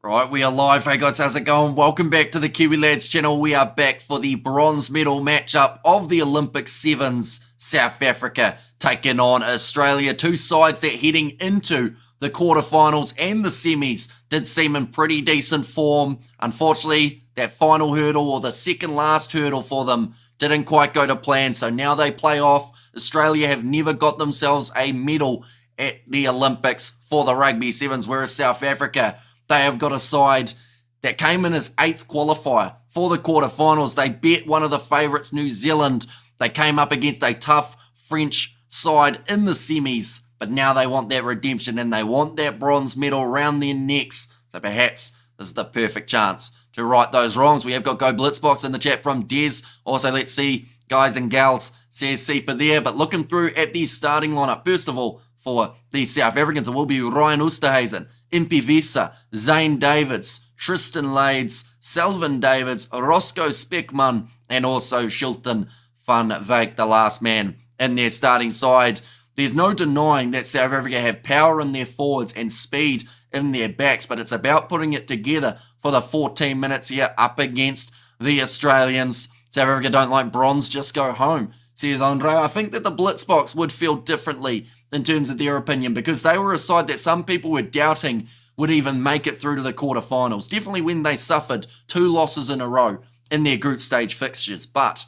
Right, we are live. Hey guys, how's it going? Welcome back to the Kiwi Lads channel. We are back for the bronze medal matchup of the Olympic Sevens. South Africa taking on Australia. Two sides that heading into the quarterfinals and the semis did seem in pretty decent form. Unfortunately, that final hurdle or the second last hurdle for them didn't quite go to plan. So now they play off. Australia have never got themselves a medal at the Olympics for the Rugby Sevens, whereas South Africa, they have got a side that came in as 8th qualifier for the quarterfinals. They bet one of the favourites, New Zealand. They came up against a tough French side in the semis, but now they want that redemption and they want that bronze medal around their necks. So perhaps this is the perfect chance to right those wrongs. We have got Go Blitzboks in the chat from Des. Also, let's see, guys and gals, says Seeper there. But looking through at the starting lineup, first of all, for the South Africans, it will be Ryan Oosterhuizen, Impi Visa, Zane Davids, Tristan Lades, Selvin Davids, Roscoe Speckman, and also Shilton van Wyk, the last man in their starting side. There's no denying that South Africa have power in their forwards and speed in their backs, but it's about putting it together for the 14 minutes here up against the Australians. South Africa don't like bronze, just go home, says Andre. I think that the Blitzboks would feel differently in terms of their opinion, because they were a side that some people were doubting would even make it through to the quarterfinals. Definitely when they suffered 2 losses in a row in their group stage fixtures. But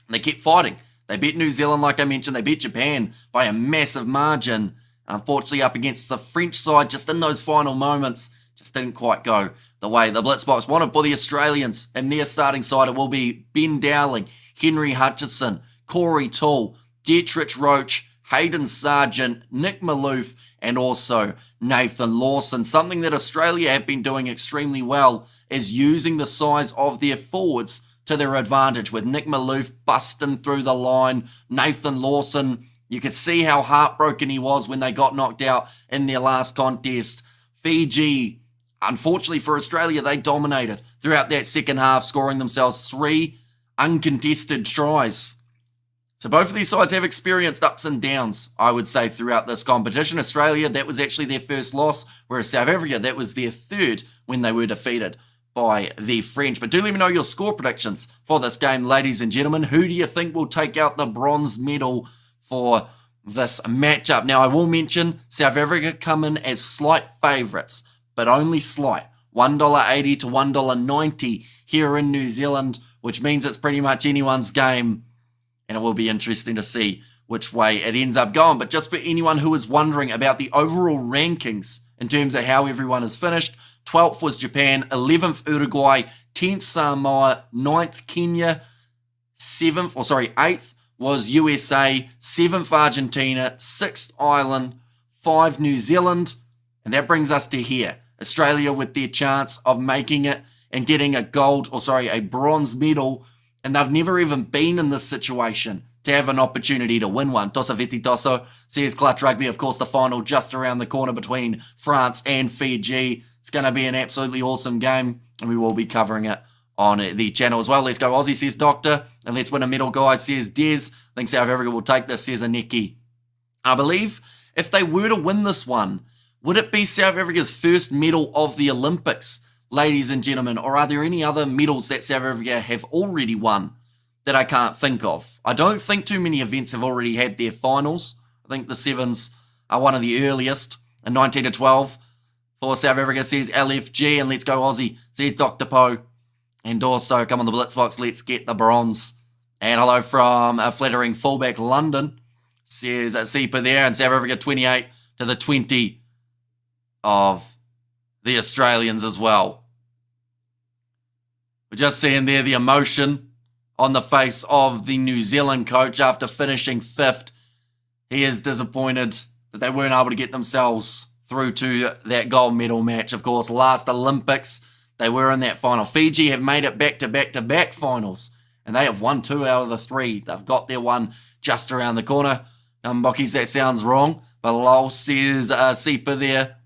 they kept fighting. They beat New Zealand, like I mentioned. They beat Japan by a massive margin. Unfortunately, up against the French side, just in those final moments, just didn't quite go the way the Blitzboks wanted. For the Australians, in their starting side, it will be Ben Dowling, Henry Hutchison, Corey Toole, Dietrich Roach, Hayden Sargent, Nick Maloof, and also Nathan Lawson. Something that Australia have been doing extremely well is using the size of their forwards to their advantage, with Nick Maloof busting through the line. Nathan Lawson, you could see how heartbroken he was when they got knocked out in their last contest. Fiji, unfortunately for Australia, they dominated throughout that second half, scoring themselves 3 uncontested tries. So both of these sides have experienced ups and downs, I would say, throughout this competition. Australia, that was actually their first loss, whereas South Africa, that was their third when they were defeated by the French. But do let me know your score predictions for this game, ladies and gentlemen. Who do you think will take out the bronze medal for this matchup? Now, I will mention South Africa come in as slight favourites, but only slight. $1.80 to $1.90 here in New Zealand, which means it's pretty much anyone's game. And it will be interesting to see which way it ends up going. But just for anyone who is wondering about the overall rankings in terms of how everyone is finished, 12th was Japan, 11th Uruguay, 10th Samoa, 9th Kenya, 8th was USA, 7th Argentina, 6th Ireland, 5 New Zealand. And that brings us to here. Australia with their chance of making it and getting a bronze medal. And they've never even been in this situation to have an opportunity to win one. Tosa Viti Toso says Clutch Rugby, of course, the final just around the corner between France and Fiji. It's going to be an absolutely awesome game, and we will be covering it on the channel as well. Let's go Aussie, says Doctor, and let's win a medal, guys, says Des. I think South Africa will take this, says Aneki. I believe if they were to win this one, would it be South Africa's first medal of the Olympics, ladies and gentlemen, or are there any other medals that South Africa have already won that I can't think of? I don't think too many events have already had their finals. I think the Sevens are one of the earliest, in 19 to 12. For South Africa, says LFG, and let's go Aussie, says Dr. Poe. And also, come on the Blitzboks, let's get the bronze. And hello from a flattering fullback London, says Seeper there, and South Africa 28 to the 20 of the Australians as well. We're just seeing there the emotion on the face of the New Zealand coach after finishing 5th. He is disappointed that they weren't able to get themselves through to that gold medal match. Of course, last Olympics, they were in that final. Fiji have made it back-to-back finals, and they have won 2 out of the 3. They've got their one just around the corner. Mbokis, that sounds wrong, but Lol says Seeper there.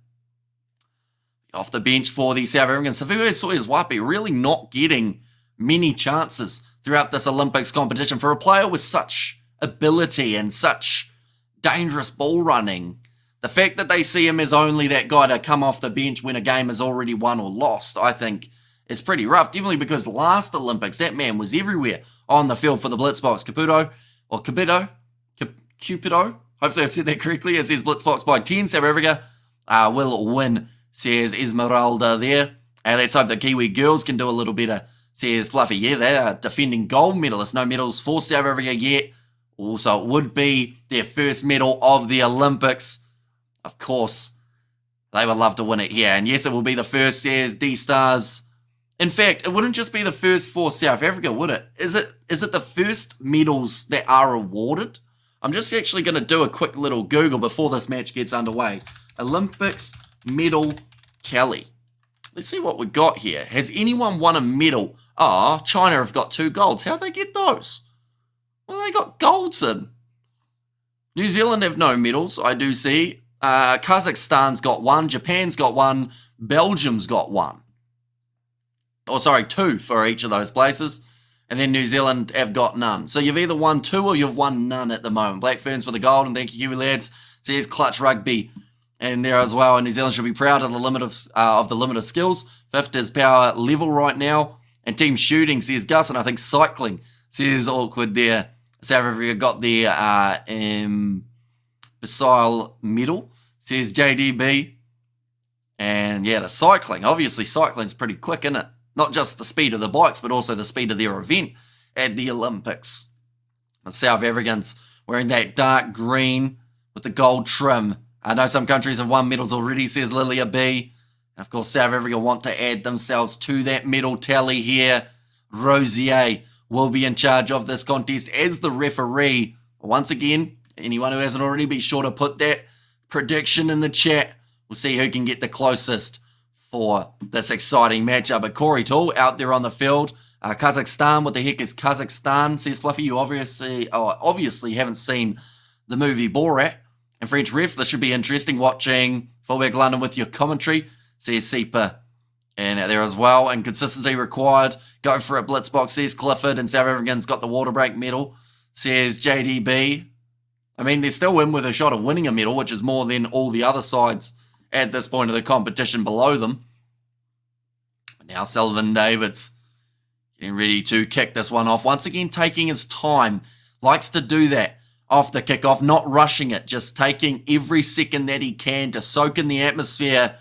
Off the bench for the South Africans. Savuyo Soyuz-Wapi really not getting many chances throughout this Olympics competition. For a player with such ability and such dangerous ball running, The fact that they see him as only that guy to come off the bench when a game is already won or lost, I think is pretty rough. Definitely because last Olympics, that man was everywhere on the field for the Blitzboks. Cupido. Hopefully I said that correctly. It says Blitzboks by 10. South Africa will win, says Esmeralda there. And let's hope the Kiwi girls can do a little better, says Fluffy. Yeah, they are defending gold medalists. No medals for South Africa yet. Also, it would be their first medal of the Olympics. Of course, they would love to win it here. And yes, it will be the first, says D-Stars. In fact, it wouldn't just be the first for South Africa, would it? Is it the first medals that are awarded? I'm just actually going to do a quick little Google before this match gets underway. Olympics medal tally. Let's see what we got here. Has anyone won a medal? Oh, China have got 2 golds. How'd they get those? Well, they got golds in. New Zealand have no medals, I do see. Kazakhstan's got 1. Japan's got 1. Belgium's got 1. Oh, sorry, 2 for each of those places. And then New Zealand have got none. So you've either won 2 or you've won none at the moment. Black Ferns for the gold, and thank you, Kiwi lads. Says Clutch Rugby and there as well. And New Zealand should be proud of the limit of skills. 5th is power level right now. And team shooting, says Gus, and I think cycling, says Awkward there. South Africa got the Basile medal, says JDB. And yeah, the cycling. Obviously, cycling's pretty quick, isn't it? Not just the speed of the bikes, but also the speed of their event at the Olympics. The South Africans wearing that dark green with the gold trim. I know some countries have won medals already, says Lilia B. And of course, South Africa want to add themselves to that medal tally here. Rosier will be in charge of this contest as the referee. Once again, anyone who hasn't already, be sure to put that prediction in the chat. We'll see who can get the closest for this exciting matchup. But Corey Toole out there on the field. Kazakhstan, what the heck is Kazakhstan? Says Fluffy, you obviously haven't seen the movie Borat. And French ref, this should be interesting watching Fullback London with your commentary. Says Seeper. And out there as well. And consistency required. Go for it, Blitzboks, says Clifford. And South Africans got the water break medal, says JDB. I mean, they're still in with a shot of winning a medal, which is more than all the other sides at this point of the competition below them. But now Sullivan Davids getting ready to kick this one off. Once again, taking his time. Likes to do that off the kickoff, not rushing it, just taking every second that he can to soak in the atmosphere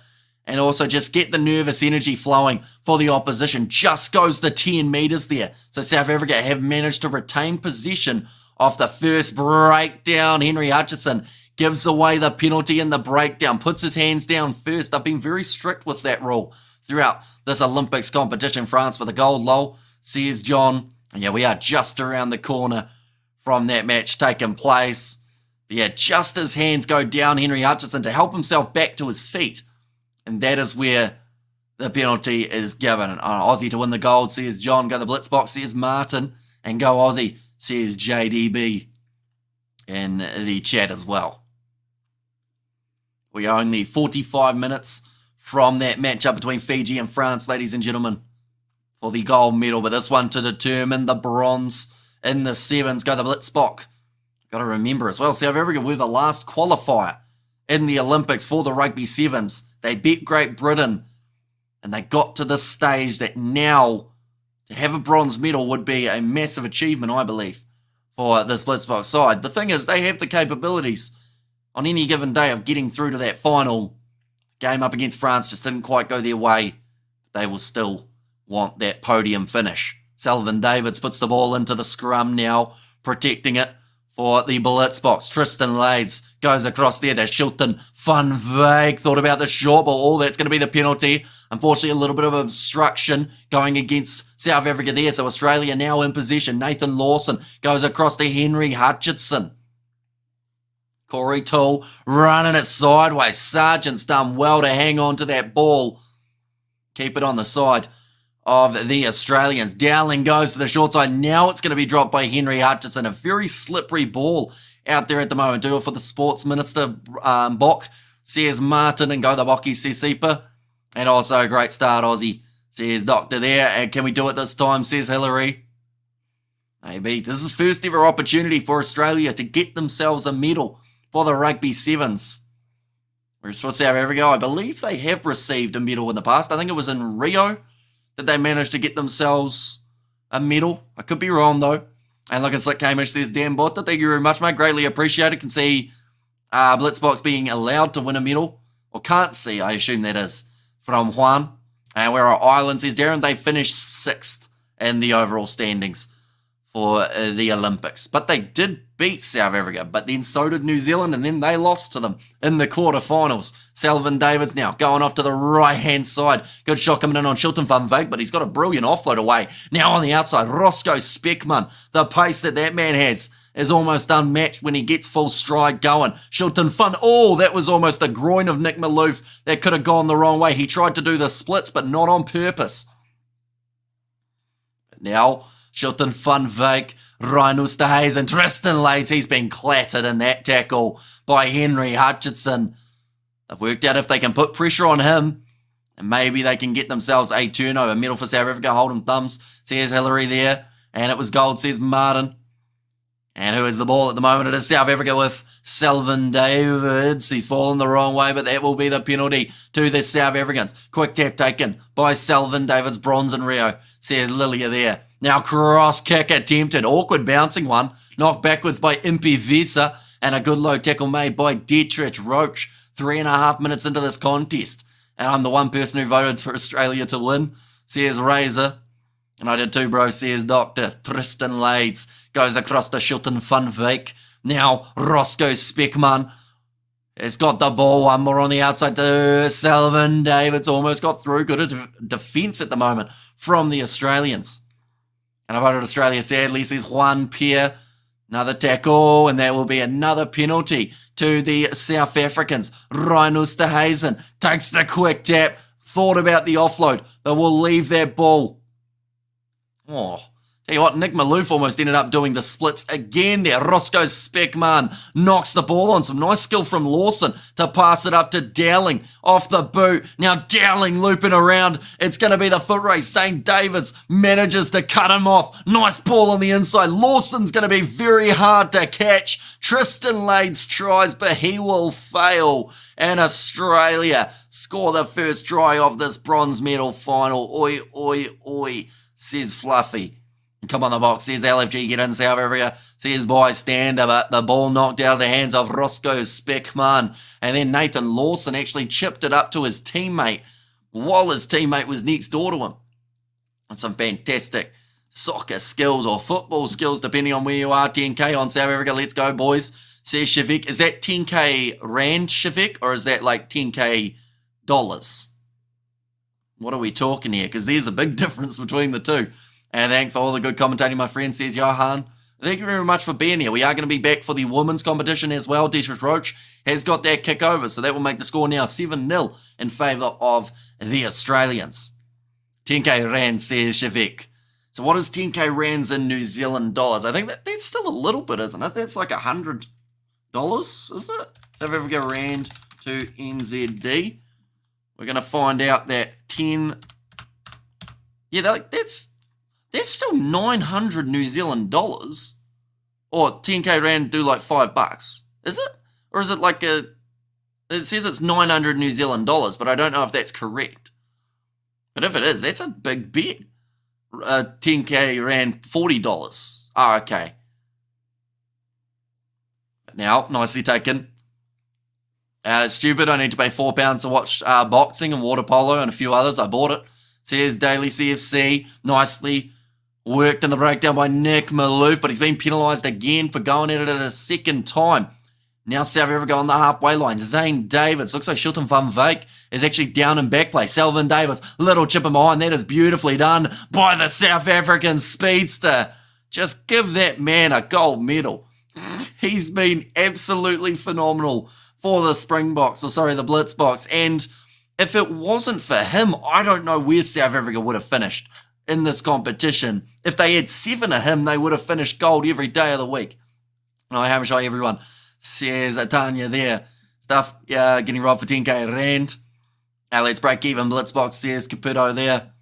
and also just get the nervous energy flowing for the opposition. Just goes the 10 metres there. So South Africa have managed to retain possession off the first breakdown. Henry Hutchinson gives away the penalty in the breakdown, puts his hands down first. I've been very strict with that rule throughout this Olympics competition. France for the gold, lol, says John. And yeah, we are just around the corner from that match taking place. But yeah, just as hands go down, Henry Hutchinson to help himself back to his feet. And that is where the penalty is given. Aussie to win the gold, says John. Go the Blitzboks, says Martin. And go Aussie, says JDB in the chat as well. We are only 45 minutes from that matchup between Fiji and France, ladies and gentlemen, for the gold medal. But this one to determine the bronze in the sevens. Go the Blitzbok. Got to remember as well, South Africa were the last qualifier in the Olympics for the Rugby Sevens. They beat Great Britain, and they got to this stage that now to have a bronze medal would be a massive achievement, I believe, for this Blitzboks side. The thing is, they have the capabilities on any given day of getting through to that final. Game up against France just didn't quite go their way. They will still want that podium finish. Sullivan Davids puts the ball into the scrum now, protecting it for the Blitzboks. Tristan Lades goes across there. There's Shilton Van Wyk. Thought about the short ball. Oh, that's going to be the penalty. Unfortunately, a little bit of obstruction going against South Africa there. So Australia now in possession. Nathan Lawson goes across to Henry Hutchinson. Corey Toole running it sideways. Sargent's done well to hang on to that ball. Keep it on the side of the Australians. Dowling goes to the short side. Now it's going to be dropped by Henry Hutchinson. A very slippery ball out there at the moment. Do it for the Sports Minister, Bok, says Martin, and go the Bockies, says Seeper. And also a great start, Aussie, says Doctor there. And can we do it this time, says Hillary. Maybe. This is the first ever opportunity for Australia to get themselves a medal for the Rugby Sevens. Whereas for South Africa, I believe they have received a medal in the past. I think it was in Rio that they managed to get themselves a medal. I could be wrong, though. And look at Slick Kamish says, damn bot, thank you very much, mate. Greatly appreciated. Can see Blitzboks being allowed to win a medal. Or can't see, I assume that is, from Juan. And where are Ireland, says Darren, they finished 6th in the overall standings for the Olympics. But they did beat South Africa, but then so did New Zealand, and then they lost to them in the quarterfinals. Selvin Davids now going off to the right-hand side. Good shot coming in on Shilton van Wyk, but he's got a brilliant offload away. Now on the outside, Roscoe Speckman. The pace that man has is almost unmatched when he gets full stride going. Shilton Fun, that was almost the groin of Nick Maloof. That could have gone the wrong way. He tried to do the splits, but not on purpose. Now, Shilton Van Wyk, Rhinus de Hayes, and Tristan Leeds. He's been clattered in that tackle by Henry Hutchinson. They've worked out if they can put pressure on him, and maybe they can get themselves a turnover. Medal for South Africa, holding thumbs. Says Hillary there, and it was gold, says Martin. And who has the ball at the moment? It is South Africa with Selvin Davids. He's fallen the wrong way, but that will be the penalty to the South Africans. Quick tap taken by Selvin Davids, bronze in Rio, says Lilia there. Now cross kick attempted, awkward bouncing one, knocked backwards by Impi Visa, and a good low tackle made by Dietrich Roach. 3.5 minutes into this contest, and I'm the one person who voted for Australia to win, says Razor. And I did too, bro, says Dr. Tristan Leeds. Goes across to Shilton Van Wyk. Now Roscoe Speckman has got the ball. One more on the outside to Selvin Davids. Almost got through. Good defence at the moment from the Australians. And I voted Australia, sadly, says Juan Pierre. Another tackle, and that will be another penalty to the South Africans. Rhinus de Hazen takes the quick tap. Thought about the offload, but will leave that ball. Oh, tell you what, Nick Maloof almost ended up doing the splits again there. Roscoe Speckman knocks the ball on. Some nice skill from Lawson to pass it up to Dowling off the boot. Now Dowling looping around. It's going to be the foot race. St. David's manages to cut him off. Nice ball on the inside. Lawson's going to be very hard to catch. Tristan Leeds tries, but he will fail. And Australia score the first try of this bronze medal final. Oi, oi, oi, says Fluffy. Come on the box, says LFG, get in South Africa, says bystander, but the ball knocked out of the hands of Roscoe Speckman. And then Nathan Lawson actually chipped it up to his teammate while his teammate was next door to him. And some fantastic soccer skills or football skills, depending on where you are. 10K on South Africa, let's go, boys, says Shavik. Is that 10K Rand, Shavik, or is that like 10K dollars? What are we talking here? Because there's a big difference between the two. And thank for all the good commentating, my friend, says Johan. Thank you very much for being here. We are going to be back for the women's competition as well. Dietrich Roach has got that kick over, so that will make the score now 7-0 in favour of the Australians. 10K Rand, says Shavik. So what is 10K Rands in New Zealand dollars? I think that's still a little bit, isn't it? That's like $100, isn't it? South Africa Rand to NZD. We're going to find out that 10... Yeah, that's still 900 New Zealand dollars. Or 10K Rand do like $5. Is it? Or is it like it says it's 900 New Zealand dollars, but I don't know if that's correct. But if it is, that's a big bet. 10K Rand, $40. Ah, okay. Now, nicely taken. It's stupid. I need to pay £4 to watch boxing and water polo and a few others. I bought it. Says Daily CFC. Nicely worked in the breakdown by Nick Maloof, but he's been penalised again for going at it a second time. Now South Africa on the halfway line. Zane Davids. Looks like Shilton Van Wyk is actually down in back play. Selvin Davids. Little chip in behind. That is beautifully done by the South African speedster. Just give that man a gold medal. He's been absolutely phenomenal for the Springboks, the Blitzboks. And if it wasn't for him, I don't know where South Africa would have finished in this competition. If they had 7 of him, they would have finished gold every day of the week. I haven't shown everyone, says Tanya there. Stuff getting robbed for 10K Rand. Let's break even. Blitzboks, says Caputo there.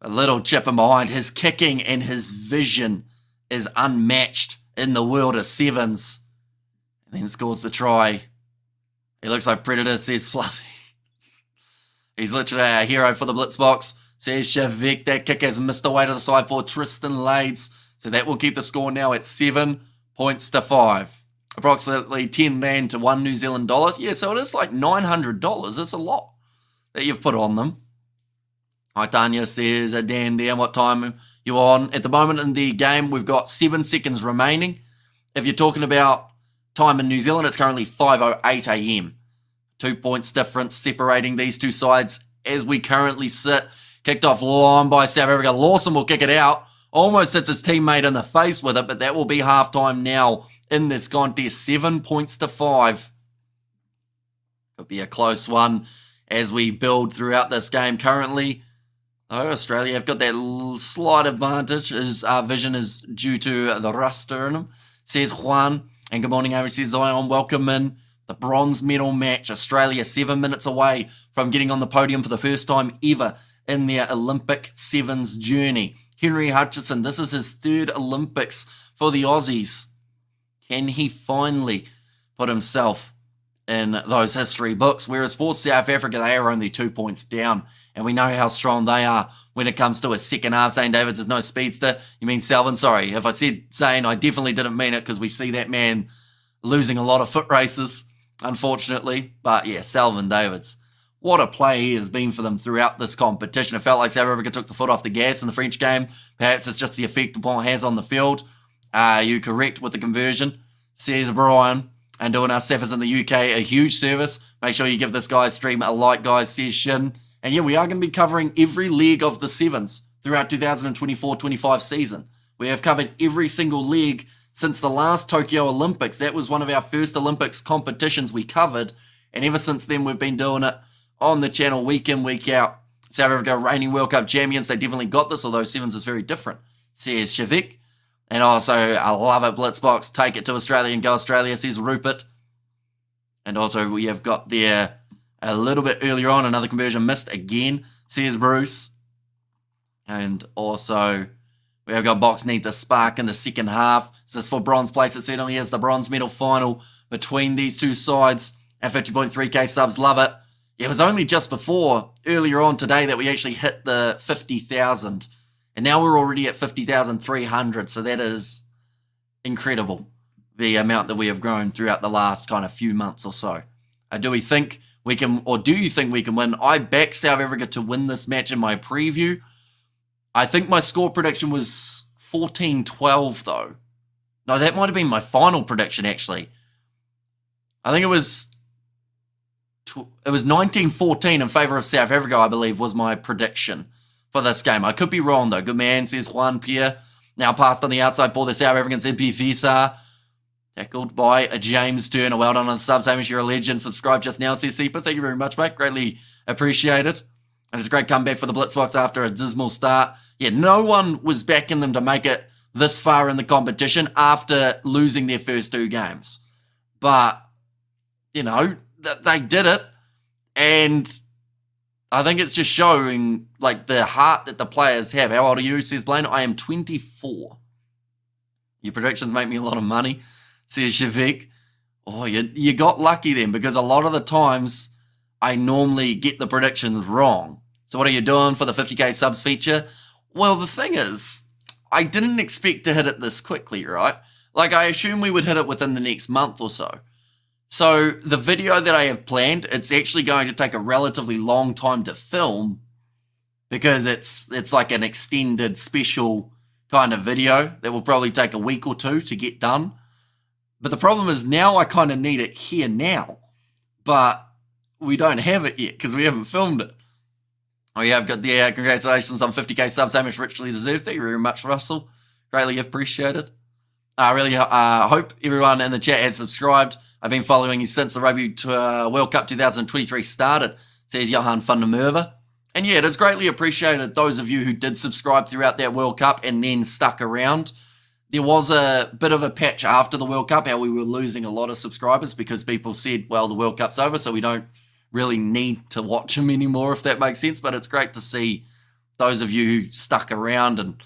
A little chip in behind. His kicking and his vision is unmatched in the world of sevens. And then scores the try He looks like Predator, says Fluffy. He's literally a hero for the Blitzboks, says Shavik. That kick has missed away to the side for Tristan Lades. So that will keep the score now at 7 points to 5. Approximately 10 rand to 1 New Zealand dollars. Yeah, so it is like $900. It's a lot that you've put on them. Hi, Tanya says, Dan there, what time are you on? At the moment in the game, we've got 7 seconds remaining. If you're talking about time in New Zealand, it's currently 5:08 a.m. 2 points difference separating these two sides as we currently sit. Kicked off long by South Africa. Lawson will kick it out. Almost hits his teammate in the face with it, but that will be halftime now in this contest. 7 points to 5. Could be a close one as we build throughout this game. Currently, Australia have got that slight advantage as our vision is due to the roster in them, says Juan. And good morning, Aaron, says Zion. Welcome in. The bronze medal match. Australia 7 minutes away from getting on the podium for the first time ever in their Olympic Sevens journey. Henry Hutchison, this is his 3rd Olympics for the Aussies. Can he finally put himself in those history books? Whereas for South Africa, they are only 2 points down. And we know how strong they are when it comes to a second half. St. David's is no speedster. You mean Selvin? Sorry, if I said Zane, I definitely didn't mean it because we see that man losing a lot of foot races, unfortunately. But yeah, Selvin Davids. What a play he has been for them throughout this competition. It felt like South Africa took the foot off the gas in the French game. Perhaps it's just the effect the ball has on the field. Are you correct with the conversion? Says Brian. And doing our Sevens in the UK a huge service. Make sure you give this guy's stream a like, guys, says Shin. And yeah, we are going to be covering every leg of the Sevens throughout 2024-25 season. We have covered every single leg since the last Tokyo Olympics. That was one of our first Olympics competitions we covered. And ever since then, we've been doing it on the channel week in, week out. South Africa reigning World Cup champions. They definitely got this, although Sevens is very different, says Shavik. And also, I love it, Blitzboks. Take it to Australia and go Australia, says Rupert. And also, we have got there a little bit earlier on, another conversion missed again, says Bruce. And also, we have got Box need the spark in the second half. Is this for bronze place? It certainly is the bronze medal final between these two sides. At 50.3k subs, love it. It was only just before, earlier on today, that we actually hit the 50,000. And now we're already at 50,300. So that is incredible, the amount that we have grown throughout the last kind of few months or so. Do we think we can, or do you think we can win? I backed South Africa to win this match in my preview. I think my score prediction was 14-12 though. No, that might have been my final prediction actually. I think it was 19-14 in favour of South Africa, I believe, was my prediction for this game. I could be wrong though. Good man, says Juan Pierre. Now passed on the outside for the South Africans. MP Visa. Tackled by a James Turner. Well done on the subs. Hamish, you're a legend. Subscribe just now, says Seeper. Thank you very much, mate. Greatly appreciated. And it's a great comeback for the Blitzboks after a dismal start. Yeah, no one was backing them to make it this far in the competition after losing their first 2 games. But, you know, they did it. And I think it's just showing, like, the heart that the players have. How old are you, says Blaine? I am 24. Your predictions make me a lot of money, says Shavik. Oh, you got lucky then, because a lot of the times I normally get the predictions wrong. So what are you doing for the 50k subs feature? Well, the thing is, I didn't expect to hit it this quickly, right? Like, I assume we would hit it within the next month or so. So the video that I have planned, it's actually going to take a relatively long time to film because it's like an extended special kind of video that will probably take a week or 2 to get done. But the problem is now I kind of need it here now. But we don't have it yet because we haven't filmed it. Oh yeah, I've got the congratulations on 50k subs. Hamish, richly deserved. Thank you very much, Russell. Greatly appreciated. I really hope everyone in the chat has subscribed. I've been following you since the Rugby World Cup 2023 started, says Johan van der Merwe. And yeah, it is greatly appreciated, those of you who did subscribe throughout that World Cup and then stuck around. There was a bit of a patch after the World Cup, how we were losing a lot of subscribers because people said, well, the World Cup's over, so we don't really need to watch them anymore, if that makes sense. But it's great to see those of you who stuck around and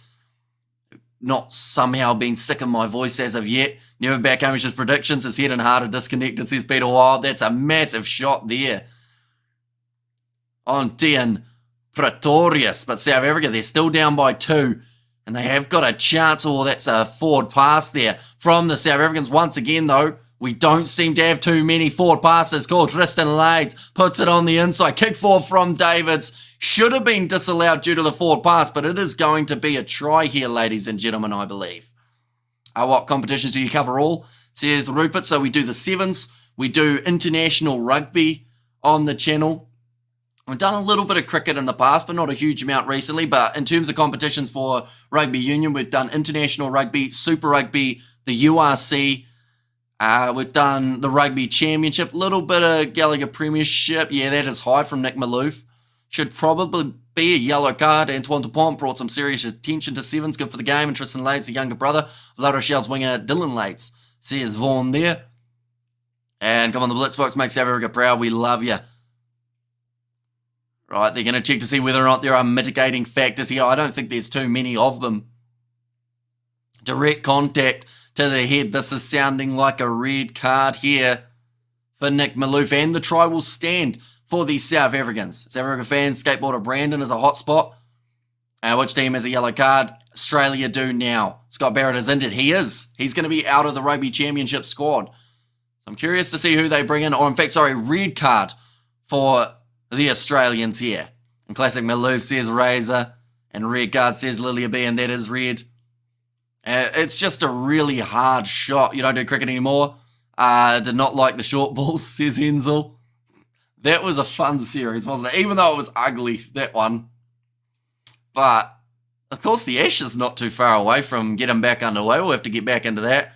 not somehow been sick of my voice as of yet. Never back Hamish's predictions. His head and heart are disconnected, says Peter Wild. That's a massive shot there on Dean Pretorius. But South Africa, they're still down by 2. And they have got a chance. Oh, that's a forward pass there from the South Africans. Once again, though, we don't seem to have too many forward passes. Called Tristan Lades puts it on the inside. Kick forward from Davids. Should have been disallowed due to the forward pass, but it is going to be a try here, ladies and gentlemen, I believe. What competitions do you cover all? Says Rupert. So we do the sevens. We do international rugby on the channel. We've done a little bit of cricket in the past, but not a huge amount recently. But in terms of competitions for rugby union, we've done international rugby, super rugby, the URC. We've done the rugby championship, a little bit of Gallagher premiership. Yeah, that is high from Nick Maloof. Should probably be a yellow card. Antoine Dupont brought some serious attention to sevens. Good for the game. And Tristan Lades, the younger brother of La Rochelle's winger, Dylan Lades. Says Vaughan there. And come on, the Blitzboks make South Africa proud. We love you. Right, they're going to check to see whether or not there are mitigating factors here. I don't think there's too many of them. Direct contact to the head. This is sounding like a red card here for Nick Maloof. And the try will stand for the South Africans. South Africa fans, skateboarder Brandon is a hot spot. Which team has a yellow card? Australia do now. Scott Barrett is injured. He is. He's going to be out of the Rugby Championship squad. I'm curious to see who they bring in. Or in fact, sorry, red card for the Australians here. And classic Maloof says Razor. And red card says Lilia B. And that is red. It's just a really hard shot. You don't do cricket anymore. Did not like the short balls, says Hensel. That was a fun series, wasn't it? Even though it was ugly, that one. But, of course, the Ash is not too far away from getting back underway. We'll have to get back into that.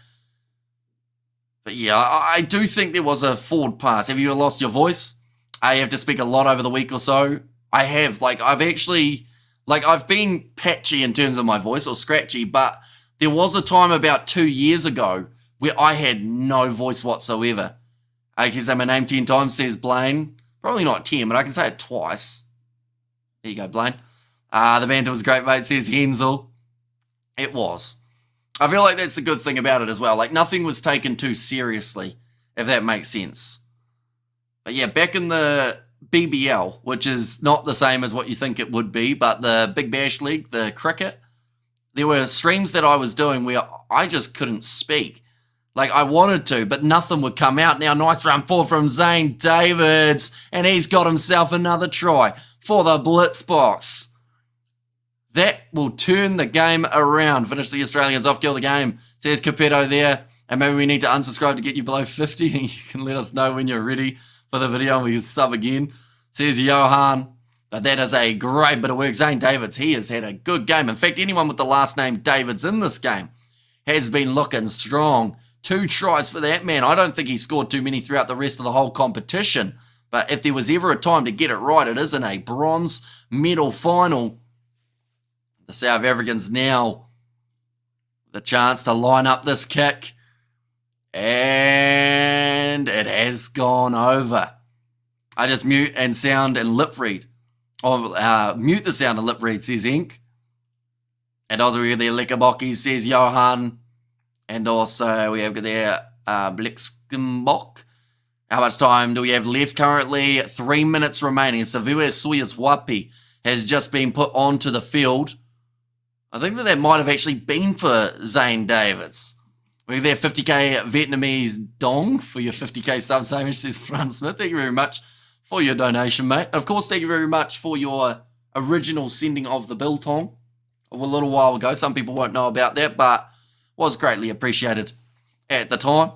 But yeah, I do think there was a forward pass. Have you lost your voice? I have to speak a lot over the week or so. I have. I've been patchy in terms of my voice, or scratchy, but there was a time about 2 years ago where I had no voice whatsoever. I can say my name 10 times, says Blaine. Probably not 10, but I can say it twice. There you go, Blaine. The banter was great, mate, says Hensel. It was. I feel like that's the good thing about it as well. Like, nothing was taken too seriously, if that makes sense. But yeah, back in the BBL, which is not the same as what you think it would be, but the Big Bash League, the cricket, there were streams that I was doing where I just couldn't speak. Like, I wanted to, but nothing would come out. Now, nice run forward from Zane Davids, and he's got himself another try for the Blitzboks. That will turn the game around. Finish the Australians off, kill the game, says Capetto there. And maybe we need to unsubscribe to get you below 50, and you can let us know when you're ready for the video, and we can sub again, says Johan. But that is a great bit of work. Zane Davids, he has had a good game. In fact, anyone with the last name Davids in this game has been looking strong. 2 tries for that man. I don't think he scored too many throughout the rest of the whole competition. But if there was ever a time to get it right, it is in a bronze medal final. The South Africans now the chance to line up this kick. And it has gone over. I just mute and sound and lip read. Or mute the sound and lip read, says Ink. And also we have there Lekkerbockie, says Johan. And also we have there Blitzboks. How much time do we have left currently? 3 minutes remaining. Savua Suyaswapi has just been put onto the field. I think that might have actually been for Zane Davids. We have there 50k Vietnamese dong for your 50k sub, says Fran Smith. Thank you very much for your donation, mate. Of course, thank you very much for your original sending of the biltong a little while ago. Some people won't know about that, but was greatly appreciated at the time.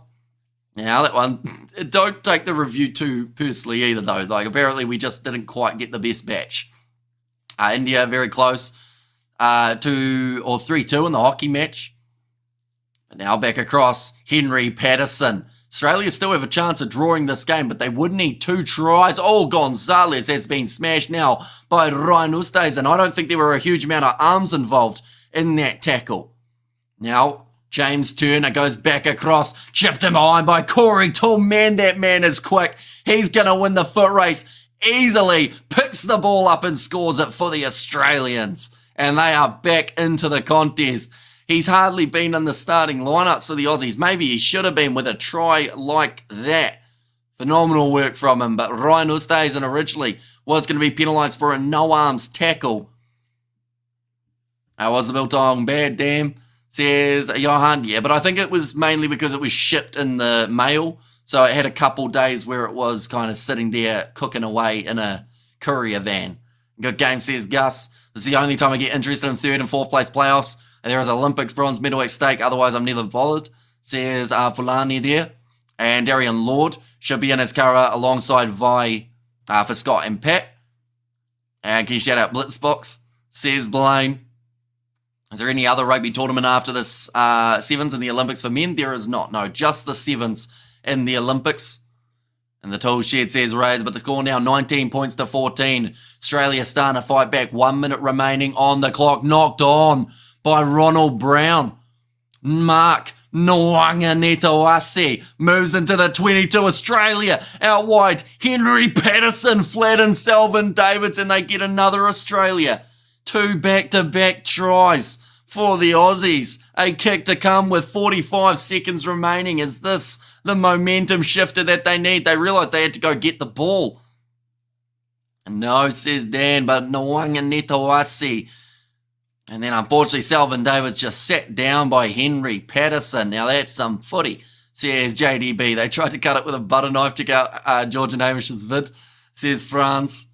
Now, that one, don't take the review too personally either, though. Like, apparently we just didn't quite get the best batch. India, very close. 2 or 3-2 in the hockey match. And now back across, Henry Patterson. Australia still have a chance of drawing this game, but they would need 2 tries. Oh, Gonzalez has been smashed now by Ryan Oosthuizen, and I don't think there were a huge amount of arms involved in that tackle. Now, James Turner goes back across, chipped him behind by Corey Toole. Man, that man is quick. He's going to win the foot race easily. Picks the ball up and scores it for the Australians. And they are back into the contest. He's hardly been in the starting lineups for the Aussies. Maybe he should have been with a try like that. Phenomenal work from him, but Ryan Oosthuizen originally was going to be penalised for a no-arms tackle. Was the biltong bad, damn? Says Johan. Yeah, but I think it was mainly because it was shipped in the mail, so it had a couple days where it was kind of sitting there cooking away in a courier van. Good game, says Gus. This is the only time I get interested in third and fourth place playoffs. There is Olympics bronze medal at stake, otherwise I'm never bothered, says Fulani there. And Darian Lord should be in his cara alongside Vi for Scott and Pat. And can you shout out Blitzboks, says Blaine. Is there any other rugby tournament after this Sevens in the Olympics for men? There is not, no, just the Sevens in the Olympics. And the tool shed says Rays, but the score now 19 points to 14. Australia starting to fight back. 1 minute remaining on the clock. Knocked on by Ronald Brown. Mark Nwanganetawase moves into the 22. Australia out wide. Henry Patterson flattens Selvin Davids and they get another Australia. 2 back-to-back tries for the Aussies. A kick to come with 45 seconds remaining. Is this the momentum shifter that they need? They realised they had to go get the ball. No, says Dan, but Nwanganetawase. And then unfortunately Selvin Davids just sat down by Henry Patterson. Now that's some footy, says JDB. They tried to cut it with a butter knife. Check out George and Hamish's vid, says France.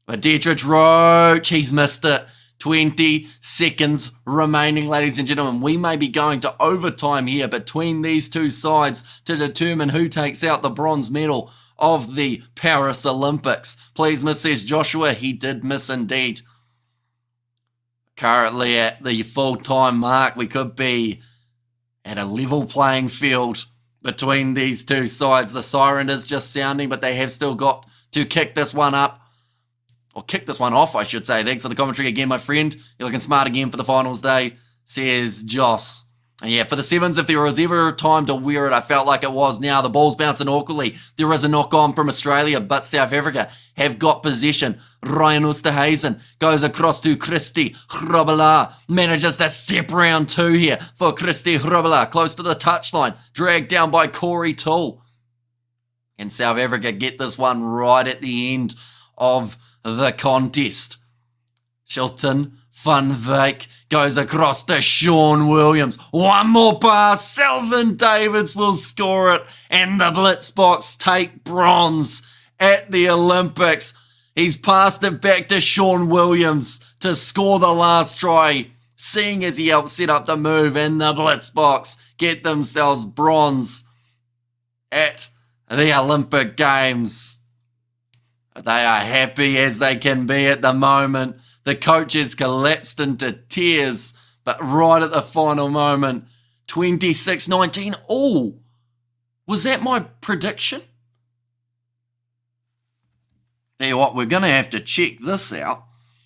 But Dietrich Roach, he's missed it. 20 seconds remaining, ladies and gentlemen. We may be going to overtime here between these two sides to determine who takes out the bronze medal of the Paris Olympics. Please miss, says Joshua. He did miss indeed. Currently at the full-time mark, we could be at a level playing field between these two sides. The siren is just sounding, but they have still got to kick this one up. Or kick this one off, I should say. Thanks for the commentary again, my friend. You're looking smart again for the finals day, says Joss. And yeah, for the Sevens, if there was ever a time to wear it, I felt like it was now. The ball's bouncing awkwardly. There is a knock-on from Australia, but South Africa have got possession. Ryan Oosthuizen goes across to Christy Hrobela. Manages to step round 2 here for Christy Hrobela. Close to the touchline. Dragged down by Corey Toole. And South Africa get this one right at the end of the contest. Shilton Van Wyk goes across to Sean Williams. One more pass. Selvin Davids will score it. And the Blitzboks take bronze at the Olympics. He's passed it back to Sean Williams to score the last try, seeing as he helped set up the move, and the Blitzboks get themselves bronze at the Olympic Games. They are happy as they can be at the moment. The coaches collapsed into tears, but right at the final moment, 26-19. Oh, was that my prediction? Tell you what, we're going to have to check this out.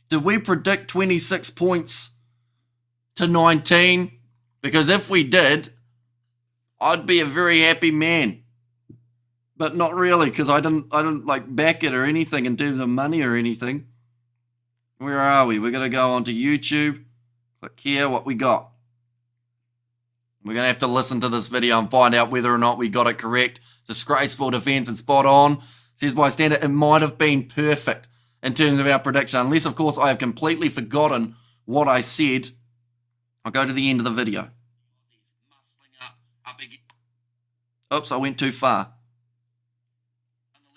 Did we predict 26 points to 19? Because if we did, I'd be a very happy man. But not really, because I didn't like back it or anything in terms of money or anything. Where are we? We're going to go onto YouTube. Click here, what we got. We're going to have to listen to this video and find out whether or not we got it correct. Disgraceful defense and spot on. Says bystander, it might have been perfect in terms of our prediction. Unless, of course, I have completely forgotten what I said. I'll go to the end of the video. Oops, I went too far.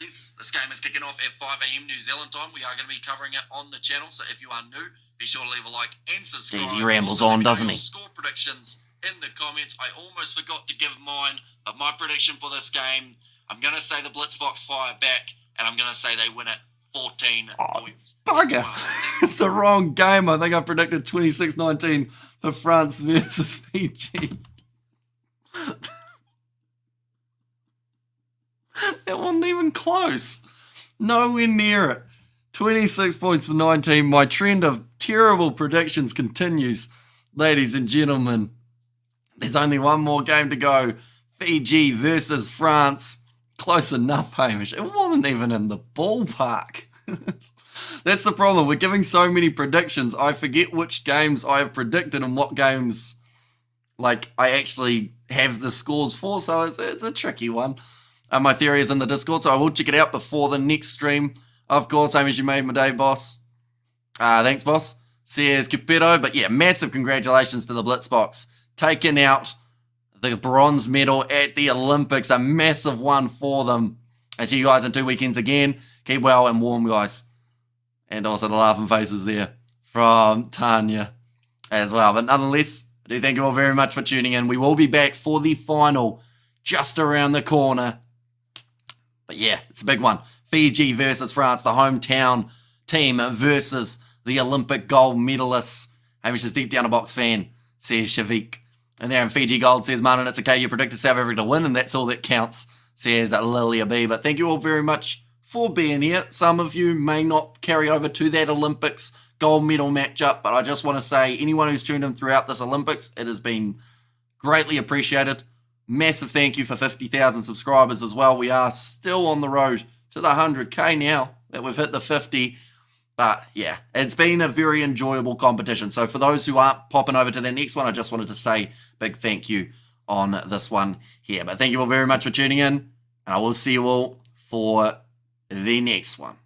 This game is kicking off at 5 a.m. New Zealand time. We are going to be covering it on the channel, so if you are new, be sure to leave a like and subscribe. Jeez, he rambles on, doesn't he? Score predictions in the comments. I almost forgot to give mine, but my prediction for this game, I'm going to say the Blitzboks fire back, and I'm going to say they win it 14 points. Bugger! It's the wrong game. I think I predicted 26-19 for France versus Fiji. That wasn't even close. Nowhere near it. 26 points to 19. My trend of terrible predictions continues, ladies and gentlemen. There's only one more game to go. Fiji versus France. Close enough, Hamish. It wasn't even in the ballpark. That's the problem. We're giving so many predictions. I forget which games I have predicted and what games like I actually have the scores for, so it's a tricky one. My theory is in the Discord, so I will check it out before the next stream. Of course, same as you made my day, boss. Thanks, boss. Says Cupido. But yeah, massive congratulations to the Blitzboks. Taking out the bronze medal at the Olympics. A massive one for them. I see you guys in 2 weekends again. Keep well and warm, guys. And also the laughing faces there from Tanya as well. But nonetheless, I do thank you all very much for tuning in. We will be back for the final just around the corner. But yeah, it's a big one. Fiji versus France, the hometown team versus the Olympic gold medalists. Hamish is deep down a box fan, says Shavik. And there in Fiji Gold says, Martin, it's okay, you predicted South Africa to win, and that's all that counts, says Lilia B. But thank you all very much for being here. Some of you may not carry over to that Olympics gold medal matchup, but I just want to say, anyone who's tuned in throughout this Olympics, it has been greatly appreciated. Massive thank you for 50,000 subscribers as well. We are still on the road to the 100k now that we've hit the 50. But yeah, it's been a very enjoyable competition. So for those who aren't popping over to the next one, I just wanted to say big thank you on this one here. But thank you all very much for tuning in, and I will see you all for the next one.